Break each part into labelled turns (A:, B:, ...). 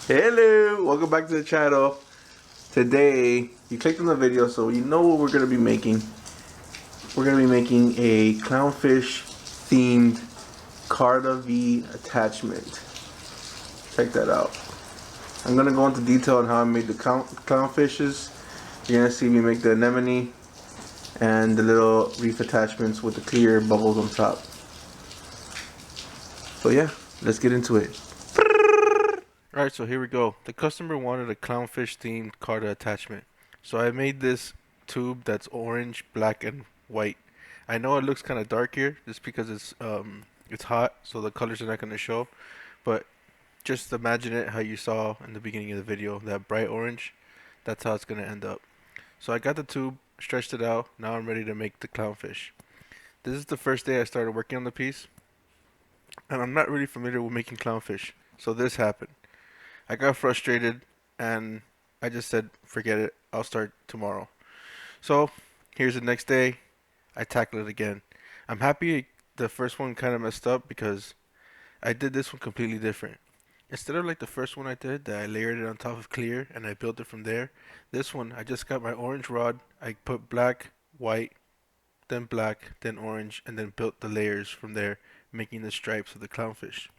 A: Hello, welcome back to the channel. Today, you clicked on the video, so you know what we're gonna be making. We're gonna be making a clownfish themed Carta V attachment. Check that out. I'm gonna go into detail on how I made the clownfishes. You're gonna see me make the anemone and the little reef attachments with the clear bubbles on top. So yeah, let's get into it. Alright, so here we go. The customer wanted a clownfish themed Carta attachment. So I made this tube that's orange, black, and white. I know it looks kind of dark here just because it's hot, so the colors are not going to show. But just imagine it how you saw in the beginning of the video, that bright orange. That's how it's going to end up. So I got the tube, stretched it out. Now I'm ready to make the clownfish. This is the first day I started working on the piece, and I'm not really familiar with making clownfish. So this happened. I got frustrated and I just said, forget it, I'll start tomorrow. So here's the next day, I tackled it again. I'm happy the first one kind of messed up because I did this one completely different. Instead of like the first one I did, that I layered it on top of clear and I built it from there, this one I just got my orange rod, I put black, white, then black, then orange, and then built the layers from there, making the stripes of the clownfish.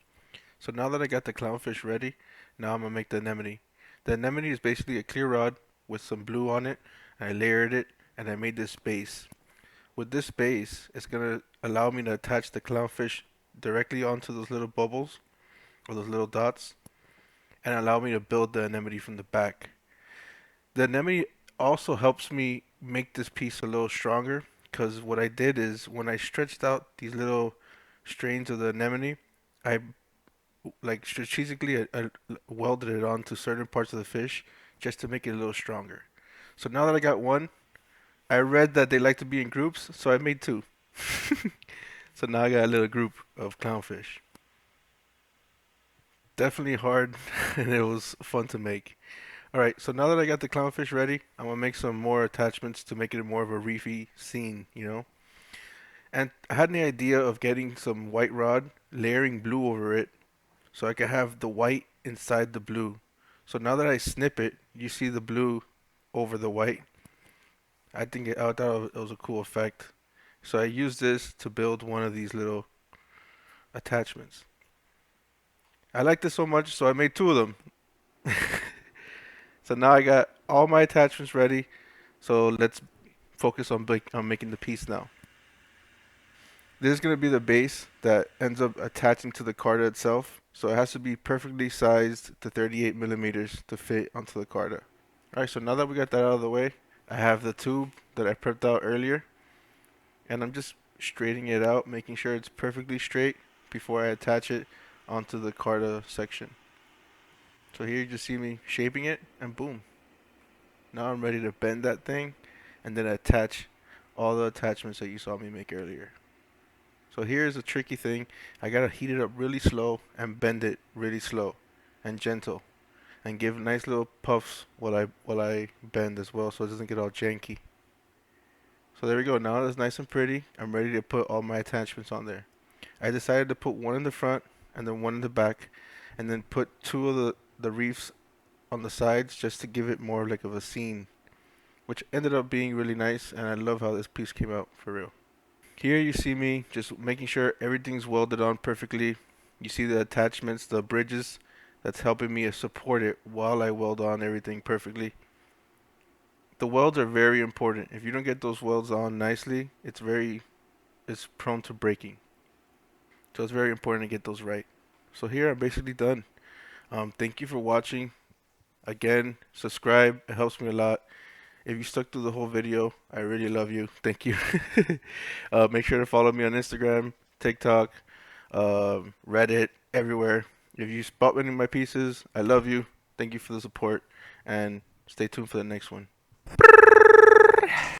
A: So now that I got the clownfish ready, now I'm gonna make the anemone. The anemone is basically a clear rod with some blue on it. I layered it and I made this base. With this base, it's gonna allow me to attach the clownfish directly onto those little bubbles or those little dots and allow me to build the anemone from the back. The anemone also helps me make this piece a little stronger because what I did is when I stretched out these little strains of the anemone, I like strategically I welded it onto certain parts of the fish just to make it a little stronger. So now that I got one, I read that they like to be in groups, so I made two. So now I got a little group of clownfish. Definitely hard, and it was fun to make. Alright, so now that I got the clownfish ready, I'm gonna make some more attachments to make it more of a reefy scene, you know? And I had the idea of getting some white rod, layering blue over it, so I can have the white inside the blue. So now that I snip it, you see the blue over the white. I thought it was a cool effect. So I used this to build one of these little attachments. I liked it so much, so I made two of them. So now I got all my attachments ready. So let's focus on making the piece now. This is going to be the base that ends up attaching to the Carta itself. So it has to be perfectly sized to 38 millimeters to fit onto the Carta. Alright, so now that we got that out of the way, I have the tube that I prepped out earlier. And I'm just straightening it out, making sure it's perfectly straight before I attach it onto the Carta section. So here you just see me shaping it, and boom. Now I'm ready to bend that thing and then attach all the attachments that you saw me make earlier. So here's a tricky thing. I gotta heat it up really slow and bend it really slow and gentle, and give nice little puffs while I bend as well, so it doesn't get all janky. So there we go. Now it's nice and pretty. I'm ready to put all my attachments on there. I decided to put one in the front and then one in the back, and then put two of the reefs on the sides just to give it more like of a scene, which ended up being really nice, and I love how this piece came out for real. Here you see me just making sure everything's welded on perfectly. You see the attachments, the bridges, that's helping me support it while I weld on everything perfectly. The welds are very important. If you don't get those welds on nicely, it's prone to breaking. So it's very important to get those right. So here I'm basically done. Thank you for watching. Again, subscribe. It helps me a lot. If you stuck through the whole video, I really love you. Thank you. Make sure to follow me on Instagram, TikTok, Reddit, everywhere. If you spot any of my pieces, I love you. Thank you for the support, and stay tuned for the next one.